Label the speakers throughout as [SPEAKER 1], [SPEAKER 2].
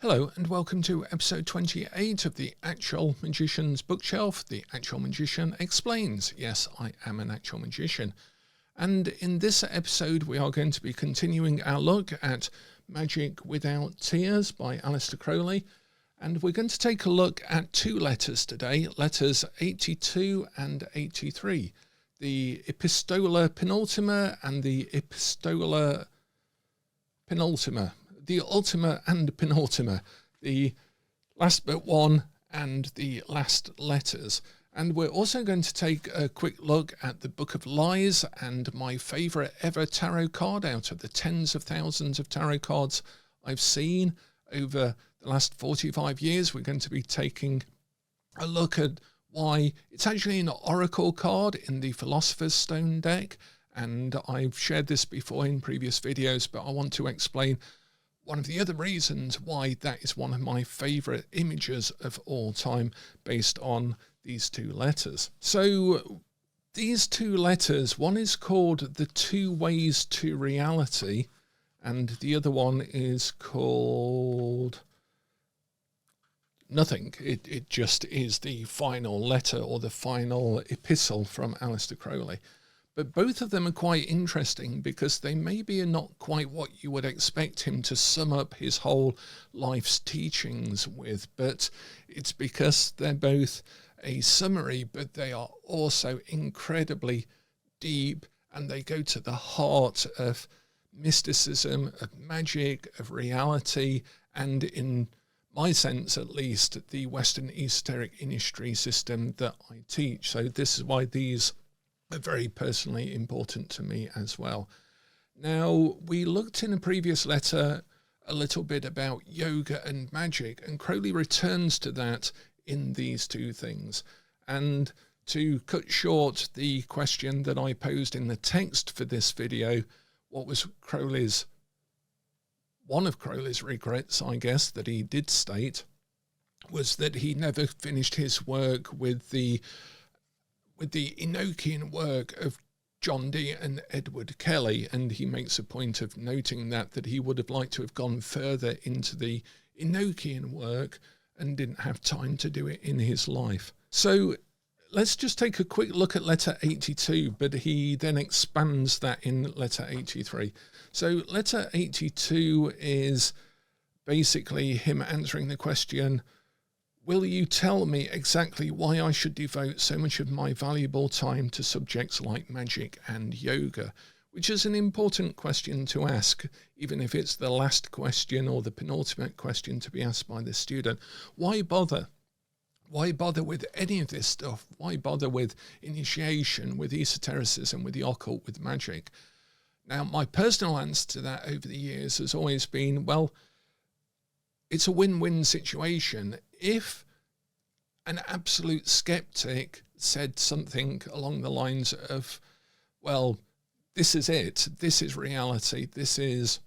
[SPEAKER 1] Hello and welcome to episode 28 of the Actual Magician's Bookshelf. The Actual Magician Explains. Yes, I am an actual magician. And in this episode we are going to be continuing our look at Magick Without Tears by Aleister Crowley. And we're going to take a look at two letters today, letters 82 and 83. The Epistola Penultima and the Epistola Penultima. The ultima and penultima, the last but one and the last letters. And we're also going to take a quick look at the Book of Lies and my favourite ever tarot card out of the tens of thousands of tarot cards I've seen over the last 45 years. We're going to be taking a look at why it's actually an oracle card in the Philosopher's Stone deck. And I've shared this before in previous videos, but I want to explain one of the other reasons why that is one of my favourite images of all time based on these two letters. So these two letters, one is called The Two Ways to Reality and the other one is called Nothing. It just is the final letter or the final epistle from Aleister Crowley. But both of them are quite interesting because they maybe are not quite what you would expect him to sum up his whole life's teachings with, but it's because they're both a summary, but they are also incredibly deep and they go to the heart of mysticism, of magic, of reality, and in my sense at least, the Western esoteric industry system that I teach. So this is why these are very personally important to me as well. Now, we looked in a previous letter a little bit about yoga and magic, and Crowley returns to that in these two things. And to cut short the question that I posed in the text for this video, what was one of Crowley's regrets, I guess, that he did state, was that he never finished his work with the Enochian work of John Dee and Edward Kelly, and he makes a point of noting that he would have liked to have gone further into the Enochian work and didn't have time to do it in his life. So let's just take a quick look at letter 82, but he then expands that in letter 83. So letter 82 is basically him answering the question, will you tell me exactly why I should devote so much of my valuable time to subjects like magic and yoga? Which is an important question to ask, even if it's the last question or the penultimate question to be asked by the student. Why bother? Why bother with any of this stuff? Why bother with initiation, with esotericism, with the occult, with magic? Now, my personal answer to that over the years has always been, well, it's a win-win situation. If an absolute skeptic said something along the lines of, well, this is it, this is reality, this is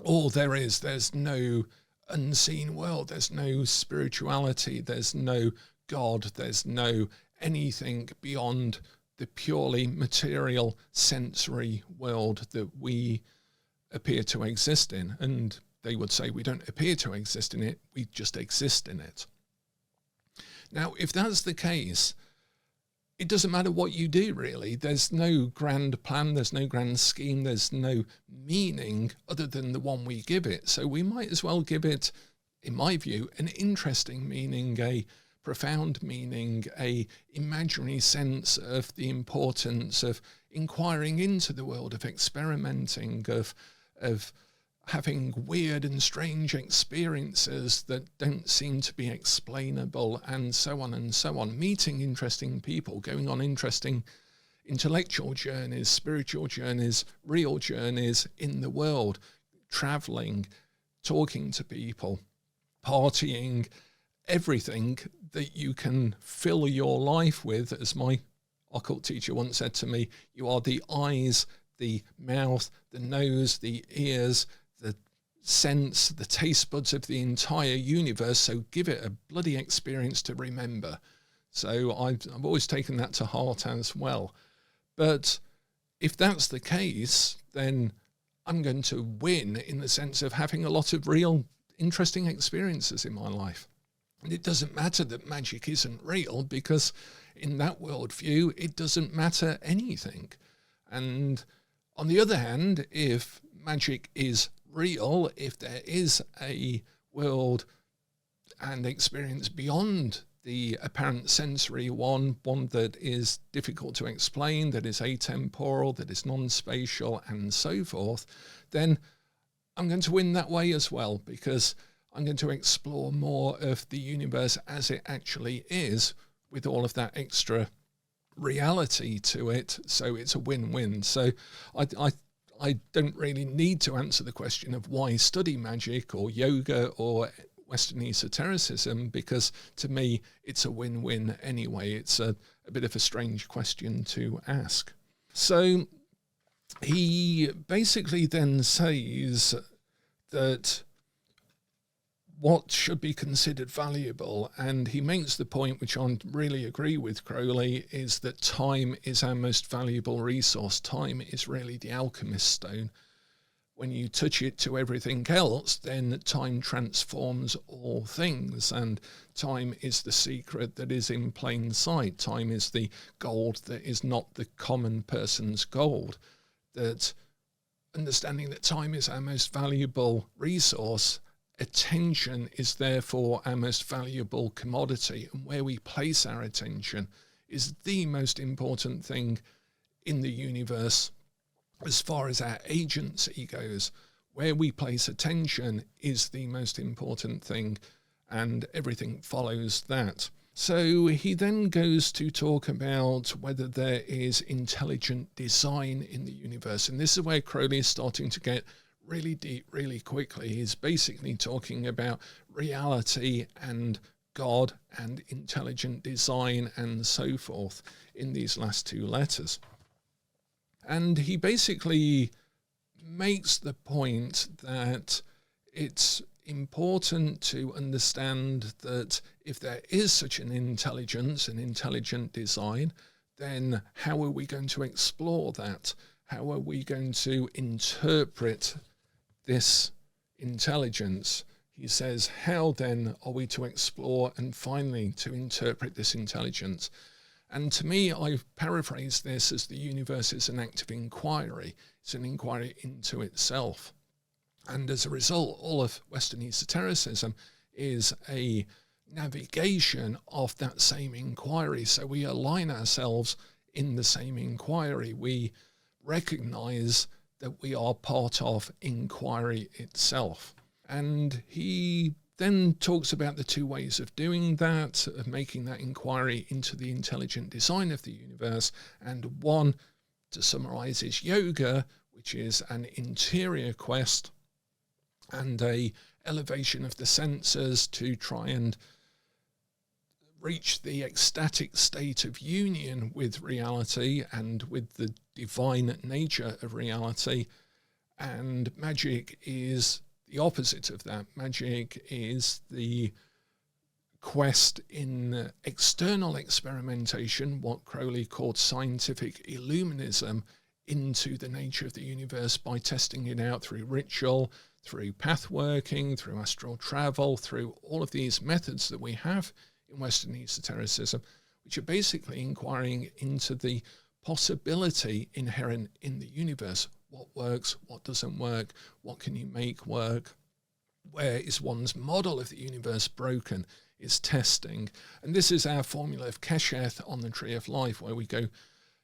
[SPEAKER 1] all there is, there's no unseen world, there's no spirituality, there's no God, there's no anything beyond the purely material sensory world that we appear to exist in. And they would say we don't appear to exist in it, we just exist in it. Now, if that's the case, it doesn't matter what you do, really. There's no grand plan, there's no grand scheme, there's no meaning other than the one we give it. So we might as well give it, in my view, an interesting meaning, a profound meaning, a imaginary sense of the importance of inquiring into the world, of experimenting, of having weird and strange experiences that don't seem to be explainable, and so on, meeting interesting people, going on interesting intellectual journeys, spiritual journeys, real journeys in the world, traveling, talking to people, partying, everything that you can fill your life with. As my occult teacher once said to me, you are the eyes, the mouth, the nose, the ears, the sense, the taste buds of the entire universe, so give it a bloody experience to remember. So I've always taken that to heart as well. But if that's the case, then I'm going to win in the sense of having a lot of real interesting experiences in my life. And it doesn't matter that magic isn't real, because in that worldview, it doesn't matter anything. And on the other hand, if magic is real, if there is a world and experience beyond the apparent sensory one that is difficult to explain, that is atemporal, that is non-spatial, and so forth, then I'm going to win that way as well, because I'm going to explore more of the universe as it actually is, with all of that extra reality to it. So it's a win-win. So I don't really need to answer the question of why study magic or yoga or Western esotericism, because to me it's a win-win anyway. It's a bit of a strange question to ask. So he basically then says that what should be considered valuable, and he makes the point, which I really agree with Crowley, is that time is our most valuable resource. Time is really the alchemist's stone. When you touch it to everything else, then time transforms all things, and time is the secret that is in plain sight. Time is the gold that is not the common person's gold. That understanding that time is our most valuable resource, attention is therefore our most valuable commodity, and where we place our attention is the most important thing in the universe as far as our agency goes. Where we place attention is the most important thing, and everything follows that. So he then goes to talk about whether there is intelligent design in the universe, and this is where Crowley is starting to get really deep really quickly. He's basically talking about reality and God and intelligent design and so forth in these last two letters. And he basically makes the point that it's important to understand that if there is such an intelligence, an intelligent design, then how are we going to explore that? How are we going to interpret this intelligence? He says, how then are we to explore and finally to interpret this intelligence? And to me, I've paraphrased this as the universe is an active inquiry. It's an inquiry into itself. And as a result, all of Western esotericism is a navigation of that same inquiry. So we align ourselves in the same inquiry. We recognize that we are part of inquiry itself. And he then talks about the two ways of doing that, of making that inquiry into the intelligent design of the universe. And one, to summarize, is yoga, which is an interior quest and a elevation of the senses to try and reach the ecstatic state of union with reality and with the divine nature of reality. And magic is the opposite of that. Magic is the quest in external experimentation, what Crowley called scientific illuminism, into the nature of the universe by testing it out through ritual, through path working, through astral travel, through all of these methods that we have in Western esotericism, which are basically inquiring into the possibility inherent in the universe. What works, what doesn't work, what can you make work, where is one's model of the universe broken, is testing. And this is our formula of Kesheth on the Tree of Life, where we go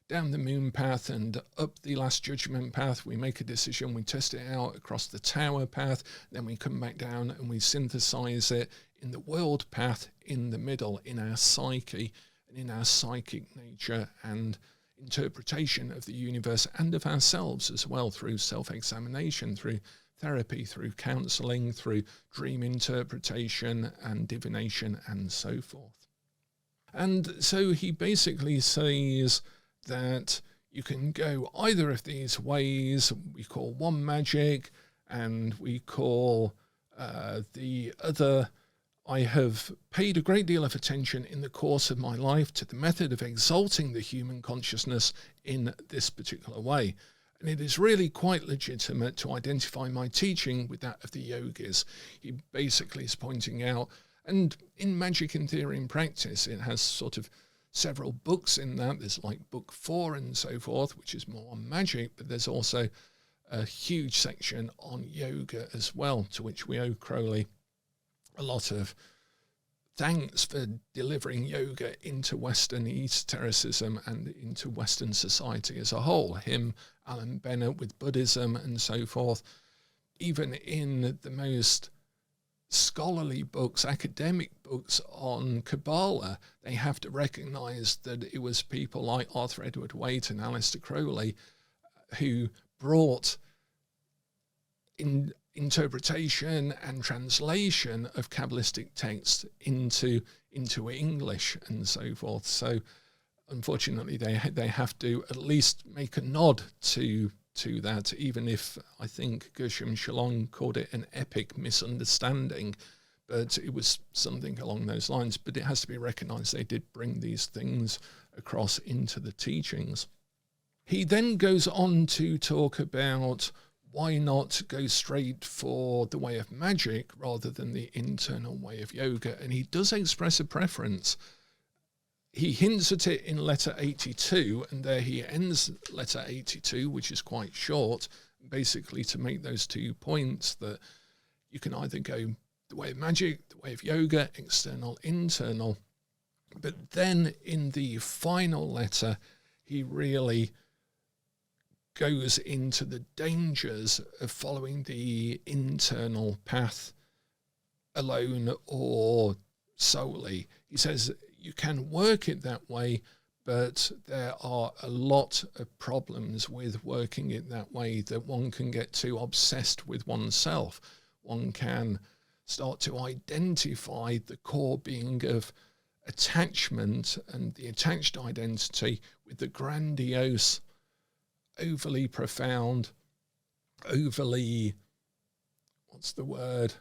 [SPEAKER 1] down the moon path and up the Last Judgment path. We make a decision, we test it out across the tower path, then we come back down and we synthesize it in the world path in the middle, in our psyche and in our psychic nature and interpretation of the universe and of ourselves as well, through self-examination, through therapy, through counseling, through dream interpretation and divination and so forth. And so he basically says that you can go either of these ways. We call one magic and we call the other. I have paid a great deal of attention in the course of my life to the method of exalting the human consciousness in this particular way. And it is really quite legitimate to identify my teaching with that of the yogis. He basically is pointing out, and in Magick in Theory and Practice, it has sort of several books in that. There's like book 4 and so forth, which is more on magic, but there's also a huge section on yoga as well, to which we owe Crowley a lot of thanks for delivering yoga into Western esotericism and into Western society as a whole. Him, Alan Bennett with Buddhism and so forth. Even in the most scholarly books, academic books on Kabbalah, they have to recognize that it was people like Arthur Edward Waite and Aleister Crowley who brought in interpretation and translation of Kabbalistic texts into English and so forth. So unfortunately they have to at least make a nod to that, even if I think Gershom Shalom called it an epic misunderstanding, but it was something along those lines. But it has to be recognized they did bring these things across into the teachings. He then goes on to talk about why not go straight for the way of magic rather than the internal way of yoga? And he does express a preference. He hints at it in letter 82, and there he ends letter 82, which is quite short, basically to make those 2 points that you can either go the way of magic, the way of yoga, external, internal. But then in the final letter, he really goes into the dangers of following the internal path alone or solely. He says you can work it that way, but there are a lot of problems with working it that way, that one can get too obsessed with oneself. One can start to identify the core being of attachment and the attached identity with the grandiose, overly profound, overly, what's the word?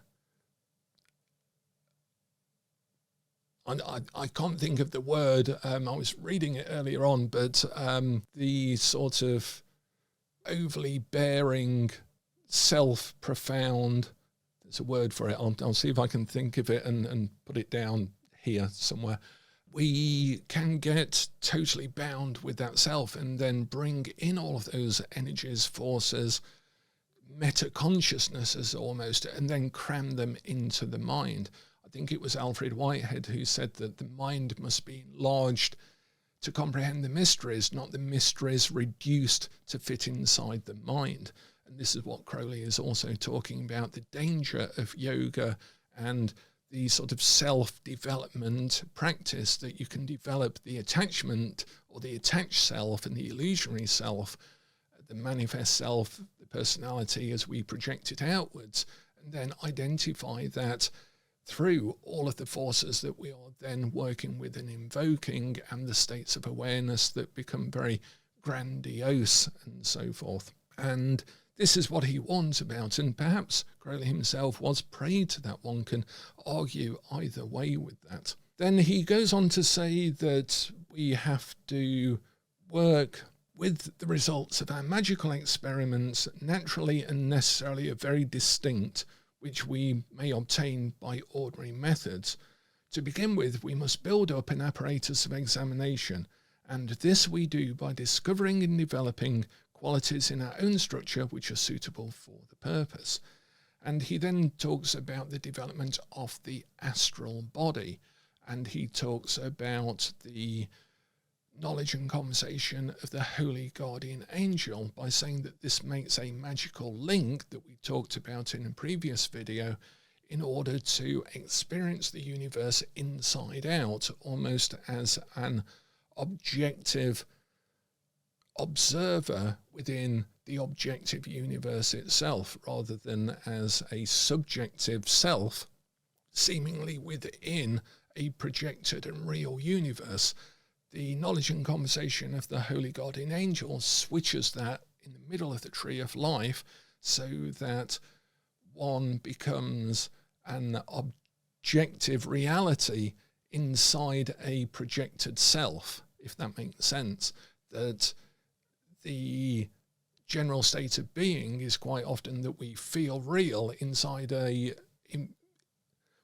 [SPEAKER 1] I can't think of the word. I was reading it earlier on, but the sort of overly bearing, self-profound, there's a word for it. I'll see if I can think of it and put it down here somewhere. We can get totally bound with that self and then bring in all of those energies, forces, meta-consciousnesses almost, and then cram them into the mind. I think it was Alfred Whitehead who said that the mind must be enlarged to comprehend the mysteries, not the mysteries reduced to fit inside the mind. And this is what Crowley is also talking about, the danger of yoga and the sort of self-development practice, that you can develop the attachment or the attached self and the illusionary self, the manifest self, the personality as we project it outwards, and then identify that through all of the forces that we are then working with and invoking, and the states of awareness that become very grandiose and so forth. And this is what he warns about, and perhaps Crowley himself was prey to that. One can argue either way with that. Then he goes on to say that we have to work with the results of our magical experiments, naturally and necessarily are very distinct, which we may obtain by ordinary methods. To begin with, we must build up an apparatus of examination, and this we do by discovering and developing qualities in our own structure which are suitable for the purpose. And he then talks about the development of the astral body, and he talks about the knowledge and conversation of the holy guardian angel by saying that this makes a magical link that we talked about in a previous video in order to experience the universe inside out, almost as an objective observer within the objective universe itself, rather than as a subjective self seemingly within a projected and real universe. The knowledge and conversation of the holy guardian angel switches that in the middle of the tree of life so that one becomes an objective reality inside a projected self, if that makes sense. That the general state of being is quite often that we feel real inside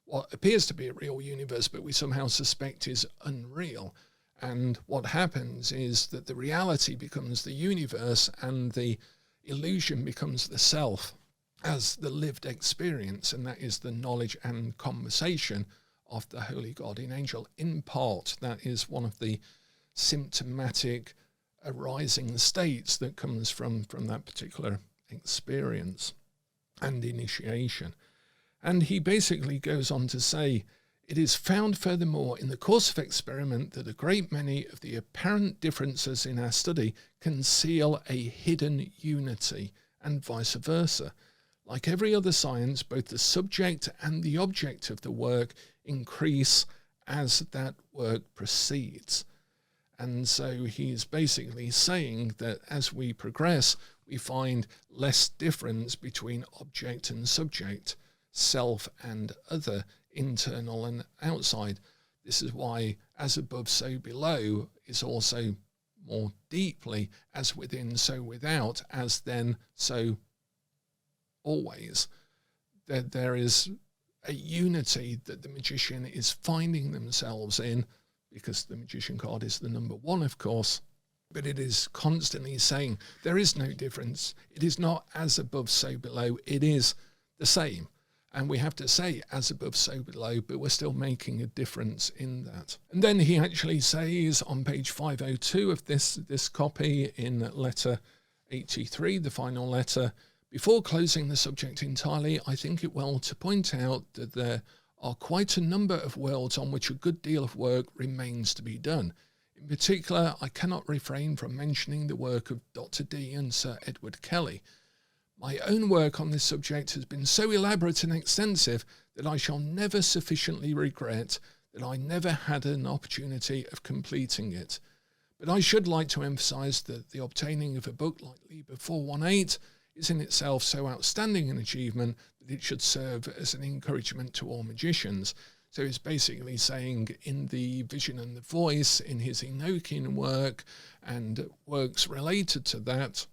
[SPEAKER 1] what appears to be a real universe, but we somehow suspect is unreal. And what happens is that the reality becomes the universe and the illusion becomes the self as the lived experience, and that is the knowledge and conversation of the holy guardian angel. In part, that is one of the symptomatic arising states that comes from that particular experience and initiation. And he basically goes on to say, it is found furthermore in the course of experiment that a great many of the apparent differences in our study conceal a hidden unity, and vice versa. Like every other science, both the subject and the object of the work increase as that work proceeds. And so he's basically saying that as we progress, we find less difference between object and subject, self and other, internal and outside. This is why as above, so below is also more deeply as within, so without, as then, so always. There is a unity that the magician is finding themselves in, because the magician card is the number 1, of course, but it is constantly saying there is no difference. It is not as above, so below. It is the same. And we have to say as above, so below, but we're still making a difference in that. And then he actually says on page 502 of this copy in letter 83, the final letter, before closing the subject entirely, I think it well to point out that there are quite a number of worlds on which a good deal of work remains to be done. In particular, I cannot refrain from mentioning the work of Dr. D and Sir Edward Kelly. My own work on this subject has been so elaborate and extensive that I shall never sufficiently regret that I never had an opportunity of completing it. But I should like to emphasize that the obtaining of a book like Liber 418 is in itself so outstanding an achievement that it should serve as an encouragement to all magicians. So he's basically saying in the Vision and the Voice, in his Enochian work and works related to that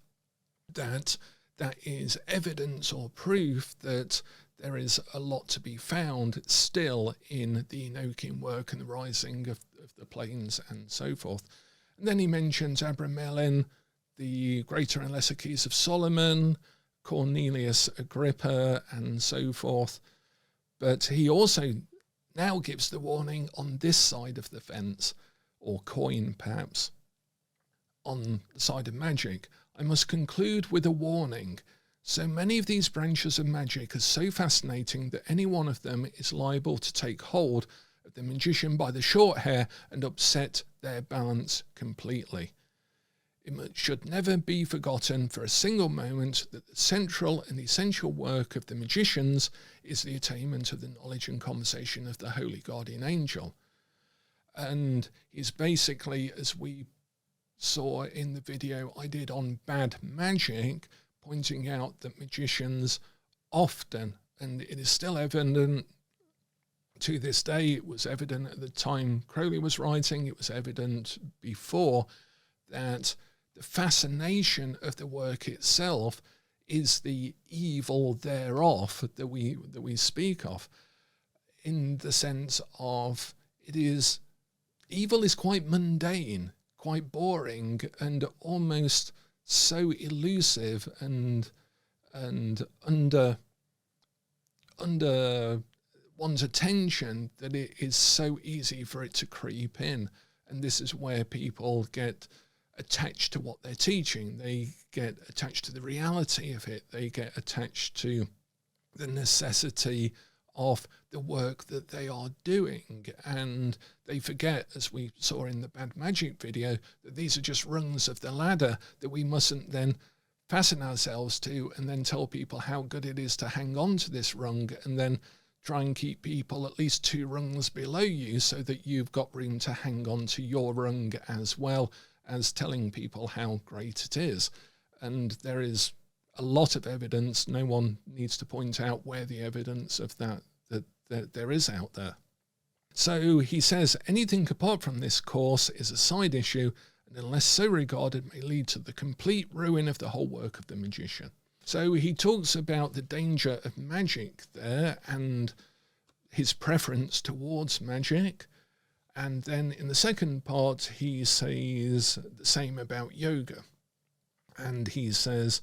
[SPEAKER 1] is evidence or proof that there is a lot to be found still in the Enochian work and the rising of the planes and so forth. And then he mentions Abramelin, the Greater and Lesser Keys of Solomon, Cornelius Agrippa, and so forth. But he also now gives the warning on this side of the fence, or coin perhaps, on the side of magic. I must conclude with a warning. So many of these branches of magic are so fascinating that any one of them is liable to take hold of the magician by the short hair and upset their balance completely. It should never be forgotten for a single moment that the central and essential work of the magicians is the attainment of the knowledge and conversation of the holy guardian angel. And he's basically, as we saw in the video I did on bad magic, pointing out that magicians often, and it is still evident to this day, it was evident at the time Crowley was writing, it was evident before, that the fascination of the work itself is the evil thereof that we speak of, in the sense of evil is quite mundane, quite boring, and almost so elusive and under one's attention that it is so easy for it to creep in. And this is where people get attached to what they're teaching. They get attached to the reality of it. They get attached to the necessity of the work that they are doing, and they forget, as we saw in the bad magic video, that these are just rungs of the ladder that we mustn't then fasten ourselves to and then tell people how good it is to hang on to this rung, and then try and keep people at least 2 rungs below you so that you've got room to hang on to your rung, as well as telling people how great it is. And there is a lot of evidence. No one needs to point out where the evidence of that there is out there. So he says anything apart from this course is a side issue and unless so regarded may lead to the complete ruin of the whole work of the magician. So he talks about the danger of magic there and his preference towards magic. And then in the second part, he says the same about yoga. And he says,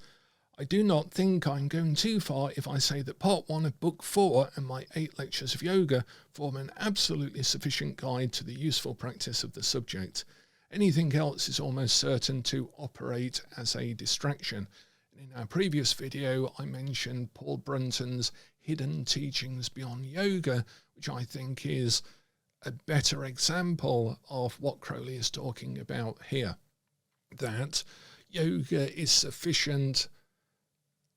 [SPEAKER 1] I do not think I'm going too far if I say that part 1 of book 4 and my 8 lectures of yoga form an absolutely sufficient guide to the useful practice of the subject. Anything else is almost certain to operate as a distraction. In our previous video, I mentioned Paul Brunton's Hidden Teachings Beyond Yoga, which I think is a better example of what Crowley is talking about here. That yoga is sufficient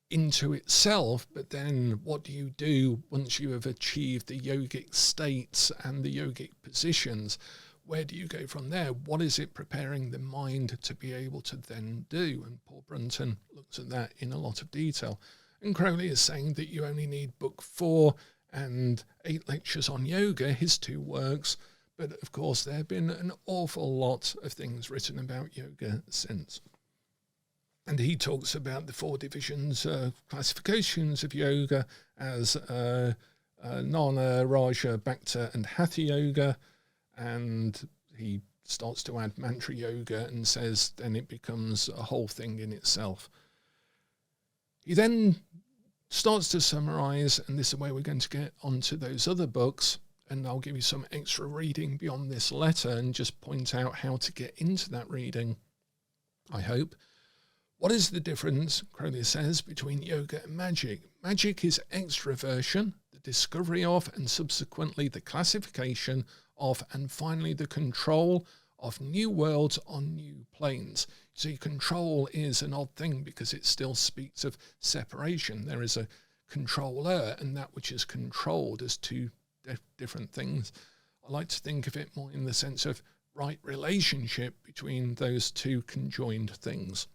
[SPEAKER 1] into itself, but then what do you do once you have achieved the yogic states and the yogic positions? Where do you go from there? What is it preparing the mind to be able to then do? And Paul Brunton looks at that in a lot of detail. And Crowley is saying that you only need book 4 and 8 lectures on yoga, his 2 works. But of course, there have been an awful lot of things written about yoga since. And he talks about the 4 divisions, classifications of yoga as Jnana, Raja, Bhakta and Hatha yoga. And he starts to add mantra yoga and says then it becomes a whole thing in itself. He then starts to summarise, and this is where we're going to get onto those other books, and I'll give you some extra reading beyond this letter and just point out how to get into that reading, I hope. What is the difference, Crowley says, between yoga and magic? Magic is extraversion, the discovery of and subsequently the classification of and finally the control of new worlds on new planes. See, control is an odd thing because it still speaks of separation. There is a controller and that which is controlled as 2 different things. I like to think of it more in the sense of right relationship between those 2 conjoined things.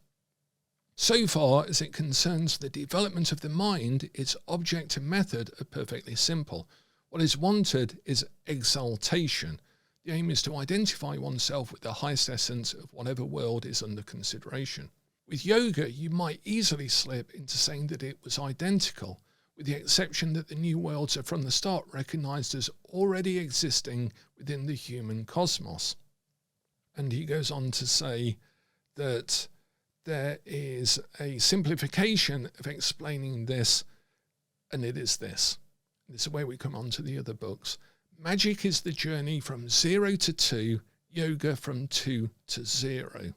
[SPEAKER 1] So far as it concerns the development of the mind, its object and method are perfectly simple. What is wanted is exaltation. The aim is to identify oneself with the highest essence of whatever world is under consideration. With yoga, you might easily slip into saying that it was identical, with the exception that the new worlds are from the start recognized as already existing within the human cosmos. And he goes on to say that there is a simplification of explaining this, and it is this. This is where we come on to the other books. Magic is the journey from 0 to 2, yoga from 2 to 0.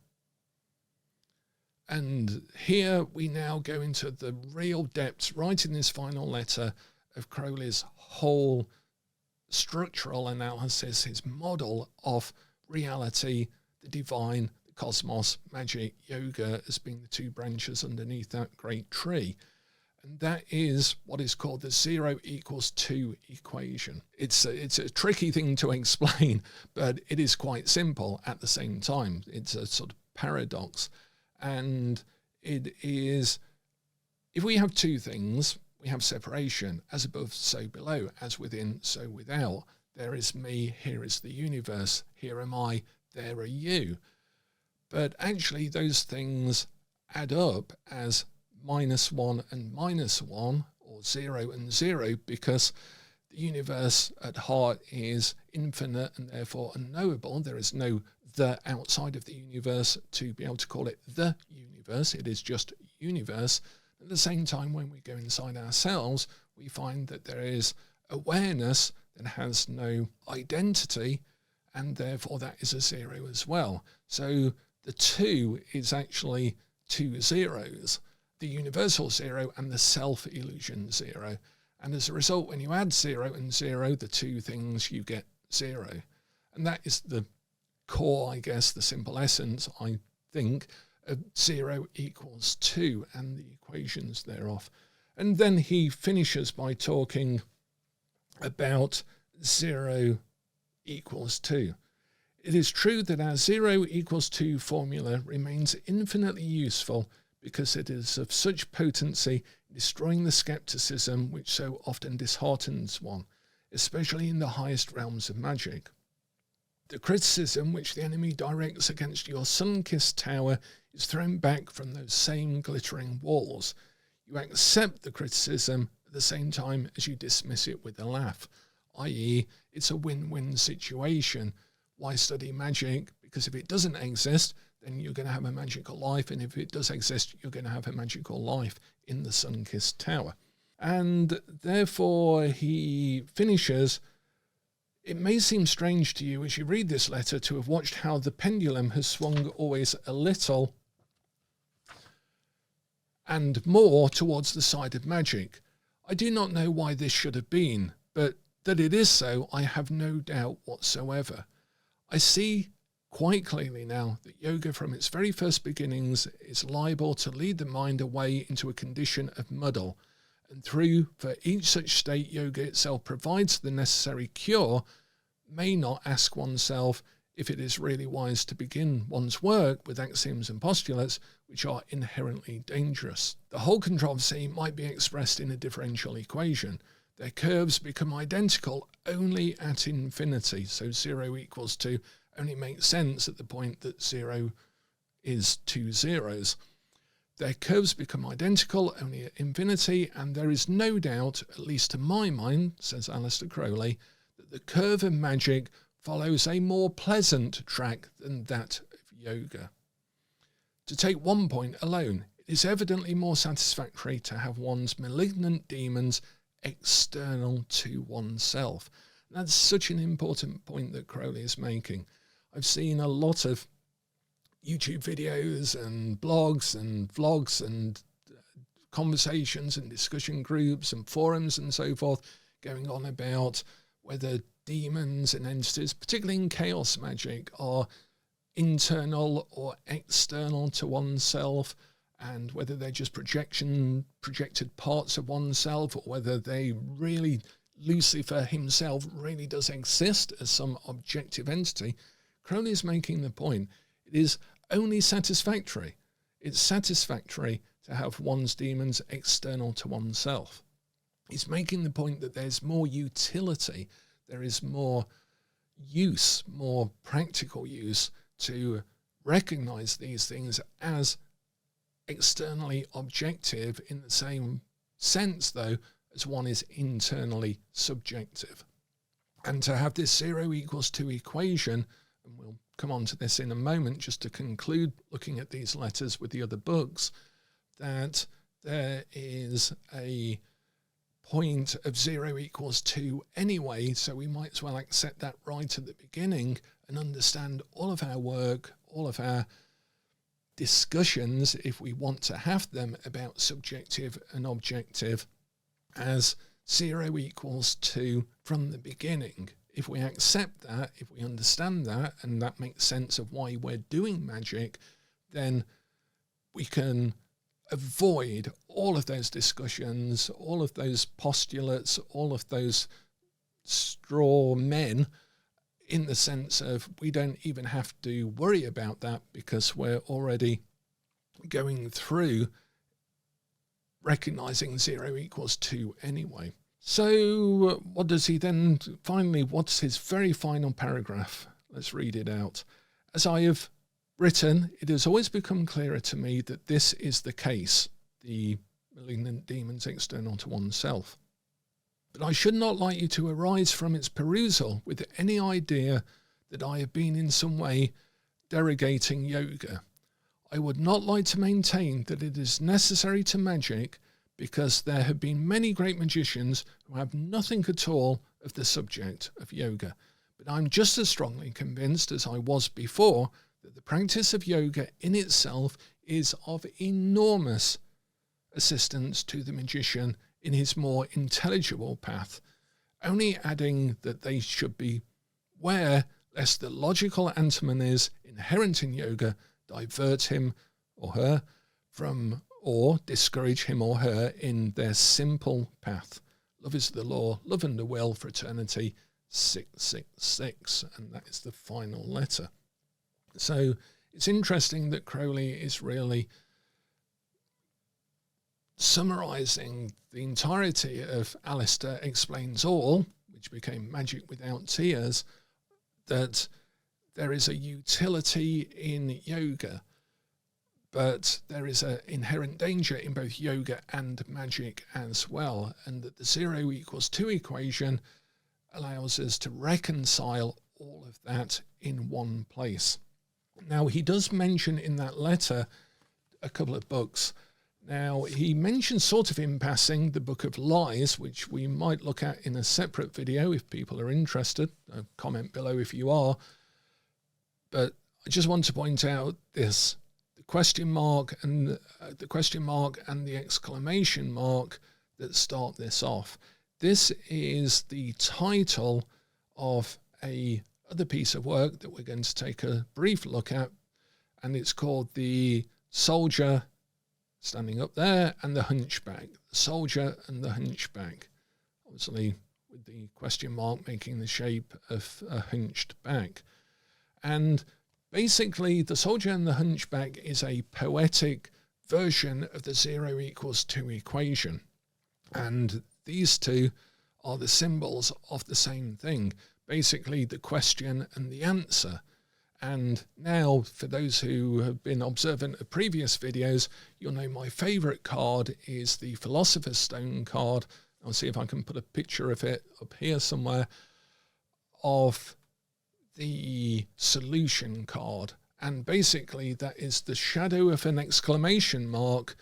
[SPEAKER 1] And here we now go into the real depths, right in this final letter, of Crowley's whole structural analysis, his model of reality, the divine, the cosmos, magic, yoga as being the 2 branches underneath that great tree. And that is what is called the 0 = 2 equation. It's a tricky thing to explain, but it is quite simple at the same time. It's a sort of paradox. And it is, if we have 2 things, we have separation, as above, so below, as within, so without. There is me, here is the universe, here am I, there are you. But actually those things add up as -1 and -1, or 0 and 0, because the universe at heart is infinite and therefore unknowable. There is no the outside of the universe to be able to call it the universe. It is just universe. At the same time, when we go inside ourselves, we find that there is awareness that has no identity, and therefore that is a 0 as well. So the 2 is actually 2 zeros. The universal 0 and the self-illusion 0. And as a result, when you add 0 and 0, the 2 things, you get 0. And that is the core, I guess, the simple essence, I think, of 0 = 2 and the equations thereof. And then he finishes by talking about 0 = 2. It is true that our 0 = 2 formula remains infinitely useful because it is of such potency in destroying the skepticism which so often disheartens one, especially in the highest realms of magic. The criticism which the enemy directs against your sun-kissed tower is thrown back from those same glittering walls. You accept the criticism at the same time as you dismiss it with a laugh, i.e. it's a win-win situation. Why study magic? Because if it doesn't exist, then you're going to have a magical life, and if it does exist, you're going to have a magical life in the sun-kissed tower. And therefore he finishes, it may seem strange to you as you read this letter to have watched how the pendulum has swung always a little and more towards the side of magic. I do not know why this should have been, but that it is so, I have no doubt whatsoever. I see quite clearly now that yoga from its very first beginnings is liable to lead the mind away into a condition of muddle, and for each such state yoga itself provides the necessary cure, may not ask oneself if it is really wise to begin one's work with axioms and postulates which are inherently dangerous. The whole controversy might be expressed in a differential equation. Their curves become identical only at infinity, so 0 equals 2 only makes sense at the point that 0 is 2 zeros. Their curves become identical only at infinity, and there is no doubt, at least to my mind, says Aleister Crowley, that the curve of magic follows a more pleasant track than that of yoga. To take one point alone, it is evidently more satisfactory to have one's malignant demons external to oneself. That's such an important point that Crowley is making. I've seen a lot of YouTube videos and blogs and vlogs and conversations and discussion groups and forums and so forth going on about whether demons and entities, particularly in chaos magic, are internal or external to oneself, and whether they're just projected parts of oneself, or whether they really, Lucifer himself really does exist as some objective entity. Crowley is making the point. It is only satisfactory. It's satisfactory to have one's demons external to oneself. He's making the point that there's more utility, there is more use, more practical use to recognize these things as externally objective in the same sense, though, as one is internally subjective. And to have this 0 equals 2 equation, and we'll come on to this in a moment just to conclude looking at these letters with the other books, that there is a point of 0 equals 2 anyway, so we might as well accept that right at the beginning and understand all of our work, all of our discussions, if we want to have them, about subjective and objective as 0 equals 2 from the beginning. If we accept that, if we understand that, and that makes sense of why we're doing magic, then we can avoid all of those discussions, all of those postulates, all of those straw men, in the sense of we don't even have to worry about that because we're already going through recognizing 0 equals 2 anyway. So what does he then, finally, what's his very final paragraph? Let's read it out. As I have written, it has always become clearer to me that this is the case, the malignant demons external to oneself. But I should not like you to arise from its perusal with any idea that I have been in some way derogating yoga. I would not like to maintain that it is necessary to magic, because there have been many great magicians who have nothing at all of the subject of yoga. But I'm just as strongly convinced as I was before that the practice of yoga in itself is of enormous assistance to the magician in his more intelligible path, only adding that they should beware lest the logical antinomies inherent in yoga divert him or her from, or discourage him or her in their simple path. Love is the law, love and the will, fraternity, 666, and that is the final letter. So it's interesting that Crowley is really summarising the entirety of Aleister Explains All, which became Magick Without Tears, that there is a utility in yoga, but there is an inherent danger in both yoga and magic as well, and that the 0 equals 2 equation allows us to reconcile all of that in one place. Now, he does mention in that letter a couple of books. Now, he mentions sort of in passing the Book of Lies, which we might look at in a separate video if people are interested. Comment below if you are. But I just want to point out this, the question mark and the exclamation mark that start this off. This is the title of a other piece of work that we're going to take a brief look at, and it's called The Soldier, standing up there, and the Hunchback. The Soldier and the Hunchback. Obviously with the question mark making the shape of a hunched back. And basically the Soldier and the Hunchback is a poetic version of the 0 equals 2 equation. And these two are the symbols of the same thing. Basically the question and the answer. And now, for those who have been observant of previous videos, you'll know my favourite card is the Philosopher's Stone card. I'll see if I can put a picture of it up here somewhere, of the solution card. And basically that is the shadow of an exclamation mark,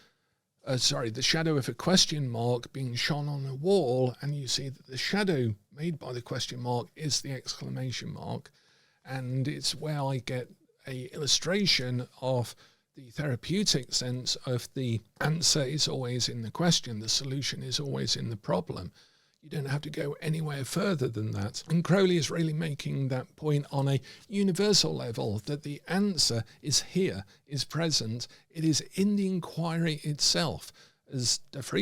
[SPEAKER 1] the shadow of a question mark being shone on a wall, and you see that the shadow made by the question mark is the exclamation mark. And it's where I get a illustration of the therapeutic sense of the answer is always in the question, the solution is always in the problem. You don't have to go anywhere further than that. And Crowley is really making that point on a universal level, that the answer is here, is present. It is in the inquiry itself. As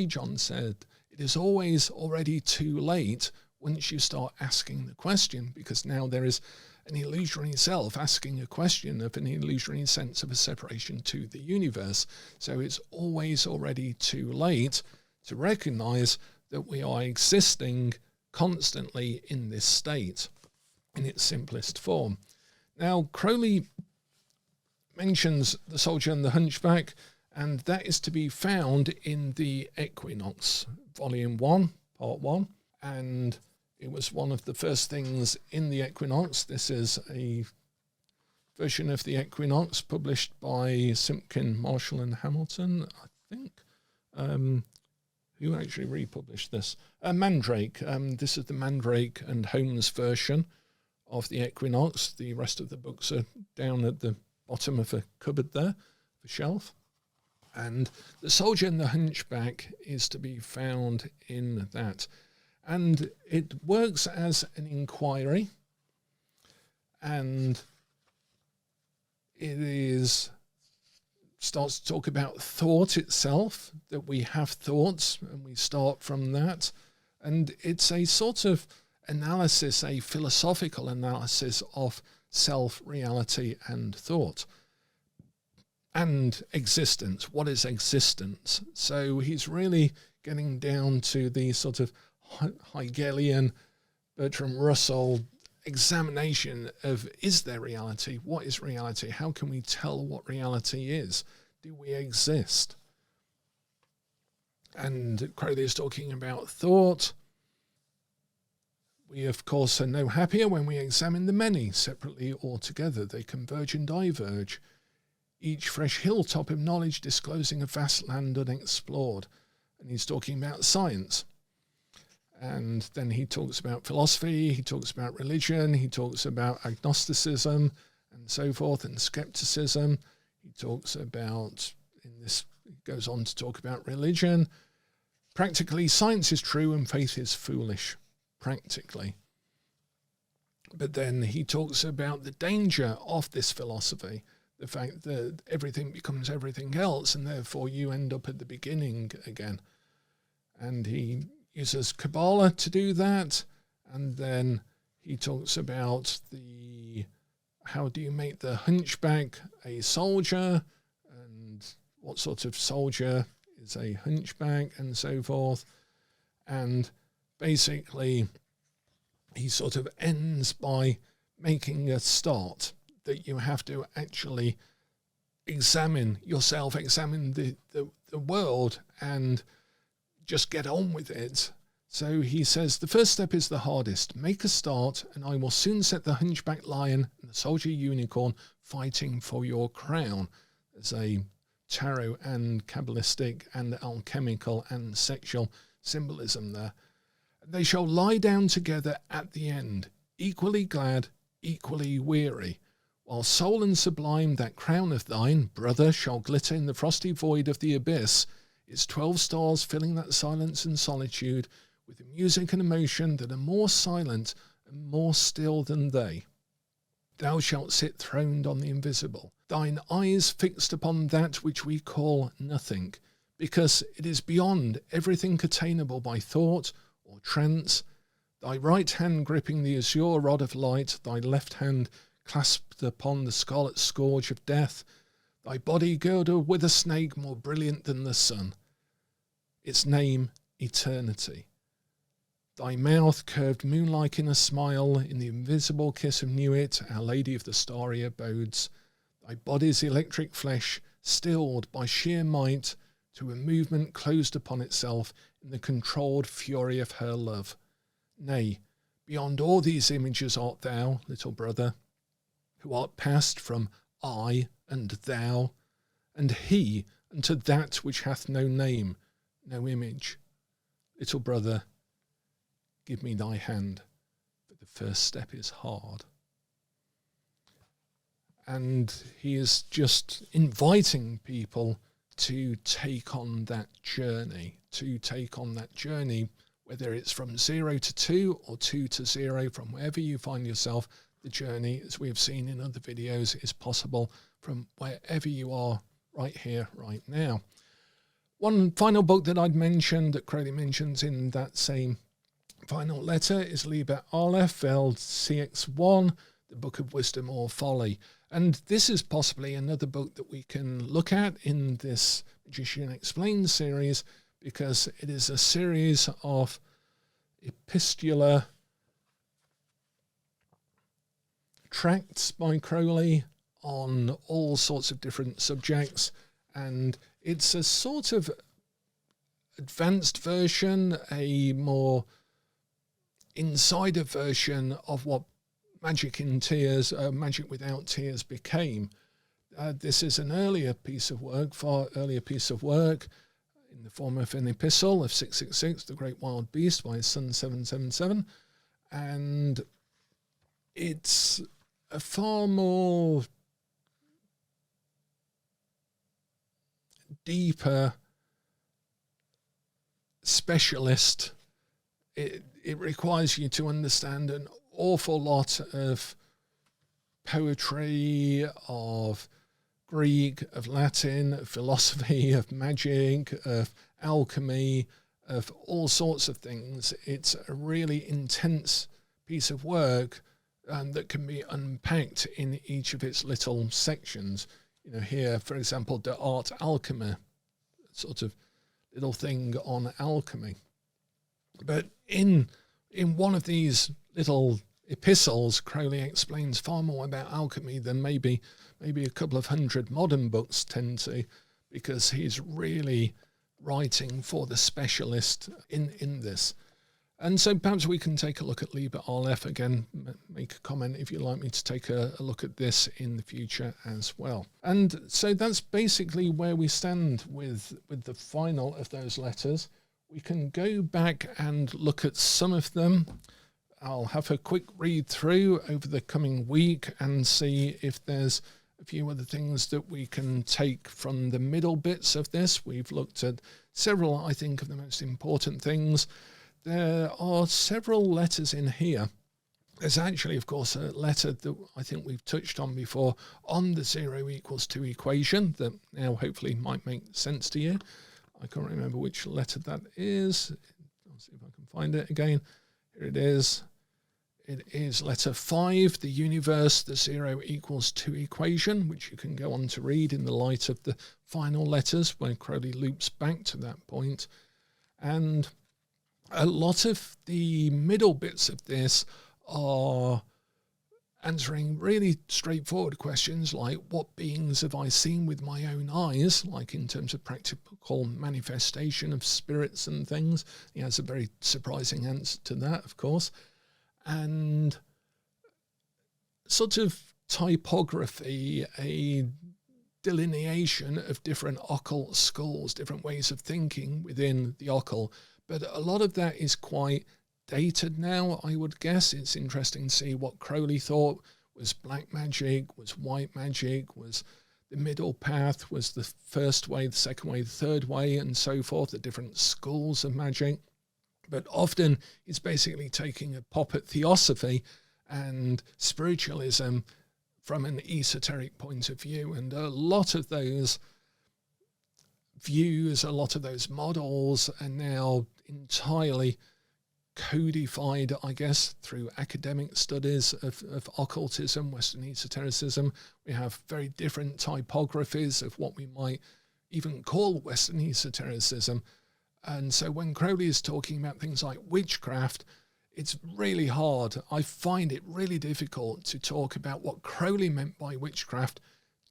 [SPEAKER 1] John said, it is always already too late once you start asking the question, because now there is an illusory self asking a question of an illusory sense of a separation to the universe. So it's always already too late to recognize that we are existing constantly in this state in its simplest form. Now, Crowley mentions the Soldier and the Hunchback, and that is to be found in the Equinox, Volume 1, Part 1, and it was one of the first things in the Equinox. This is a version of the Equinox published by Simpkin, Marshall and Hamilton, I think. Who actually republished this? Mandrake. This is the Mandrake and Holmes version of the Equinox. The rest of the books are down at the bottom of a cupboard there, the shelf. And the Soldier and the Hunchback is to be found in that. And it works as an inquiry, and it starts to talk about thought itself, that we have thoughts and we start from that. And it's a sort of analysis, a philosophical analysis of self, reality and thought and existence. What is existence? So he's really getting down to the sort of Hegelian, Bertrand Russell examination of, is there reality? What is reality? How can we tell what reality is? Do we exist? And Crowley is talking about thought. We, of course, are no happier when we examine the many separately or together. They converge and diverge, each fresh hilltop of knowledge disclosing a vast land unexplored. And he's talking about science. And then he talks about philosophy, he talks about religion, he talks about agnosticism and so forth, and skepticism. He talks about, he goes on to talk about religion. Practically, science is true and faith is foolish, practically. But then he talks about the danger of this philosophy, the fact that everything becomes everything else, and therefore you end up at the beginning again. And he uses Kabbalah to do that, and then he talks about how do you make the hunchback a soldier, and what sort of soldier is a hunchback, and so forth. And basically he sort of ends by making a start, that you have to actually examine yourself, examine the world, and just get on with it. So he says, the first step is the hardest. Make a start, and I will soon set the hunchback lion and the soldier unicorn fighting for your crown. There's a tarot and Kabbalistic and alchemical and sexual symbolism there. They shall lie down together at the end, equally glad, equally weary. While soul and sublime that crown of thine, brother, shall glitter in the frosty void of the abyss, its 12 stars filling that silence and solitude with a music and emotion that are more silent and more still than they. Thou shalt sit throned on the invisible, thine eyes fixed upon that which we call nothing, because it is beyond everything attainable by thought or trance, thy right hand gripping the azure rod of light, thy left hand clasped upon the scarlet scourge of death, thy body girdled with a snake more brilliant than the sun, its name eternity. Thy mouth curved moonlike in a smile, in the invisible kiss of Nuit, Our Lady of the Starry Abodes, thy body's electric flesh stilled by sheer might to a movement closed upon itself in the controlled fury of her love. Nay, beyond all these images art thou, little brother, who art passed from I and thou, and he unto that which hath no name, no image. Little brother, give me thy hand, for the first step is hard. And he is just inviting people to take on that journey, whether it's from 0 to 2 or 2 to 0, from wherever you find yourself. The journey, as we've seen in other videos, is possible from wherever you are right here, right now. One final book that I'd mentioned, that Crowley mentions in that same final letter, is Liber Aleph, LCX1, the Book of Wisdom or Folly. And this is possibly another book that we can look at in this Magician Explained series, because it is a series of epistolar tracts by Crowley on all sorts of different subjects, and it's a sort of advanced version, a more insider version of what Magick in Tears, Magick Without Tears became. This is an earlier piece of work, far earlier piece of work, in the form of an epistle of 666, The Great Wild Beast by his son 777, and it's a far more deeper specialist. It requires you to understand an awful lot of poetry, of Greek, of Latin, of philosophy, of magic, of alchemy, of all sorts of things. It's a really intense piece of work that can be unpacked in each of its little sections. You know, here, for example, De Art Alchemy, sort of little thing on alchemy. But in one of these little epistles, Crowley explains far more about alchemy than maybe a couple of hundred modern books tend to, because he's really writing for the specialist in this. And so perhaps we can take a look at Liber Aleph again, make a comment if you'd like me to take a look at this in the future as well. And so that's basically where we stand with the final of those letters. We can go back and look at some of them. I'll have a quick read through over the coming week and see if there's a few other things that we can take from the middle bits of this. We've looked at several, I think, of the most important things. There are several letters in here. There's actually, of course, a letter that I think we've touched on before on the 0 = 2 equation that now hopefully might make sense to you. I can't remember which letter that is. I'll see if I can find it again. Here it is. It is letter 5, the universe, the 0 = 2 equation, which you can go on to read in the light of the final letters when Crowley loops back to that point. And a lot of the middle bits of this are answering really straightforward questions like what beings have I seen with my own eyes, like in terms of practical manifestation of spirits and things. He has a very surprising answer to that, of course. And sort of typography, a delineation of different occult schools, different ways of thinking within the occult. But a lot of that is quite dated now, I would guess. It's interesting to see what Crowley thought was black magic, was white magic, was the middle path, was the first way, the second way, the third way, and so forth, the different schools of magic. But often it's basically taking a pop at theosophy and spiritualism from an esoteric point of view. And a lot of those views, a lot of those models are now entirely codified, I guess, through academic studies of occultism, Western esotericism. We have very different typographies of what we might even call Western esotericism. And so when Crowley is talking about things like witchcraft, it's really hard. I find it really difficult to talk about what Crowley meant by witchcraft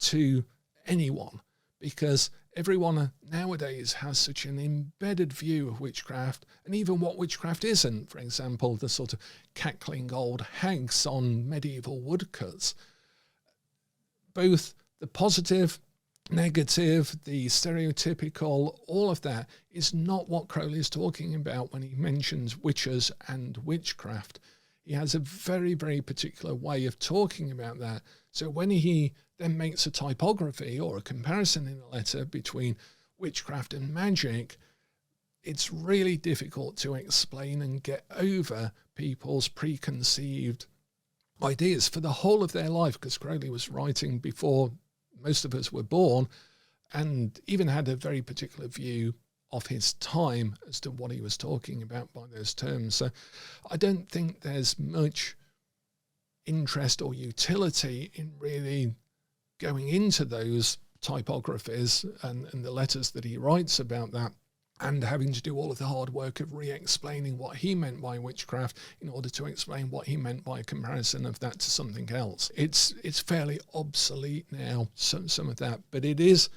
[SPEAKER 1] to anyone, because everyone nowadays has such an embedded view of witchcraft, and even what witchcraft isn't. For example, the sort of cackling old hags on medieval woodcuts. Both the positive, negative, the stereotypical, all of that is not what Crowley is talking about when he mentions witches and witchcraft. He has a very, very particular way of talking about that. So when he then makes a typography or a comparison in a letter between witchcraft and magic, it's really difficult to explain and get over people's preconceived ideas for the whole of their life, because Crowley was writing before most of us were born, and even had a very particular view of his time as to what he was talking about by those terms. So I don't think there's much interest or utility in really going into those typographies and the letters that he writes about that, and having to do all of the hard work of re-explaining what he meant by witchcraft in order to explain what he meant by a comparison of that to something else. It's fairly obsolete now, some of that, but it is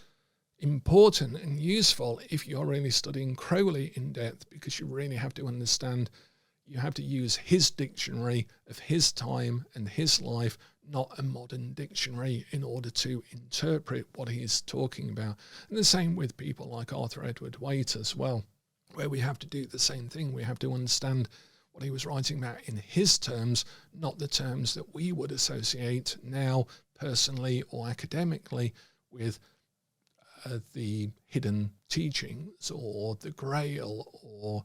[SPEAKER 1] important and useful if you're really studying Crowley in depth, because you really have to understand, you have to use his dictionary of his time and his life, not a modern dictionary, in order to interpret what he's talking about. And the same with people like Arthur Edward Waite as well, where we have to do the same thing. We have to understand what he was writing about in his terms, not the terms that we would associate now personally or academically with the hidden teachings or the Grail or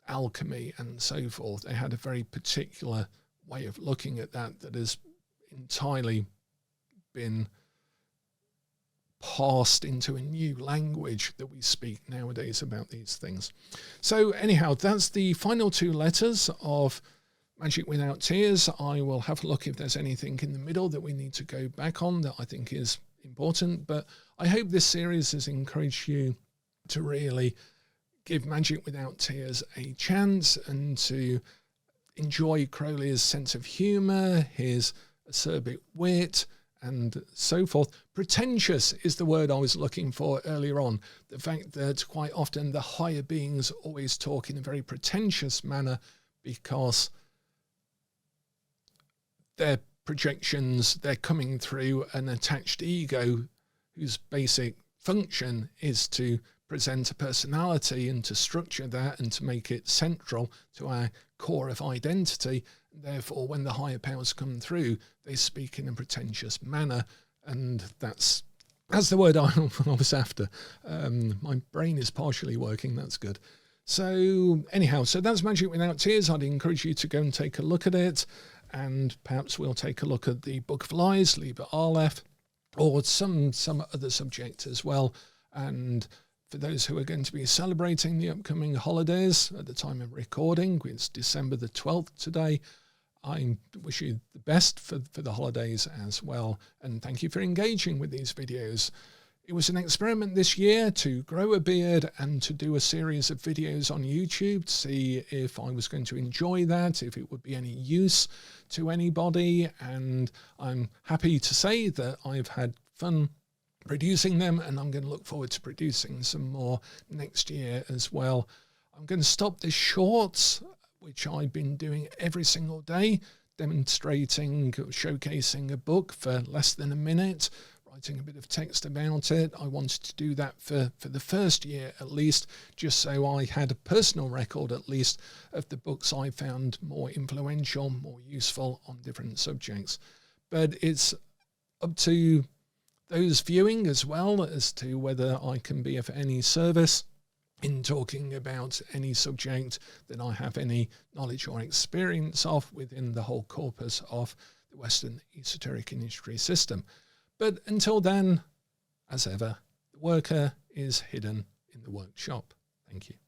[SPEAKER 1] alchemy and so forth. They had a very particular way of looking at that has entirely been passed into a new language that we speak nowadays about these things. So anyhow, that's the final two letters of Magick Without Tears. I will have a look if there's anything in the middle that we need to go back on that I think is important, but I hope this series has encouraged you to really give Magick Without Tears a chance and to enjoy Crowley's sense of humour, his acerbic wit, and so forth. Pretentious is the word I was looking for earlier on. The fact that quite often the higher beings always talk in a very pretentious manner because their projections, they're coming through an attached ego whose basic function is to present a personality and to structure that and to make it central to our core of identity. Therefore, when the higher powers come through, they speak in a pretentious manner, and that's the word I was after. My brain is partially working, that's good. So anyhow, so that's Magick Without Tears. I'd encourage you to go and take a look at it, and perhaps we'll take a look at the Book of Lies, Liber Aleph, or some other subject as well. And for those who are going to be celebrating the upcoming holidays at the time of recording, it's December the 12th today, I wish you the best for the holidays as well. And thank you for engaging with these videos. It was an experiment this year to grow a beard and to do a series of videos on YouTube to see if I was going to enjoy that, if it would be any use to anybody. And I'm happy to say that I've had fun producing them, and I'm going to look forward to producing some more next year as well. I'm going to stop this shorts, which I've been doing every single day, demonstrating, showcasing a book for less than a minute, writing a bit of text about it. I wanted to do that for the first year at least, just so I had a personal record at least of the books I found more influential, more useful on different subjects. But it's up to those viewing as well as to whether I can be of any service in talking about any subject that I have any knowledge or experience of within the whole corpus of the Western esoteric industry system. But until then, as ever, the worker is hidden in the workshop. Thank you.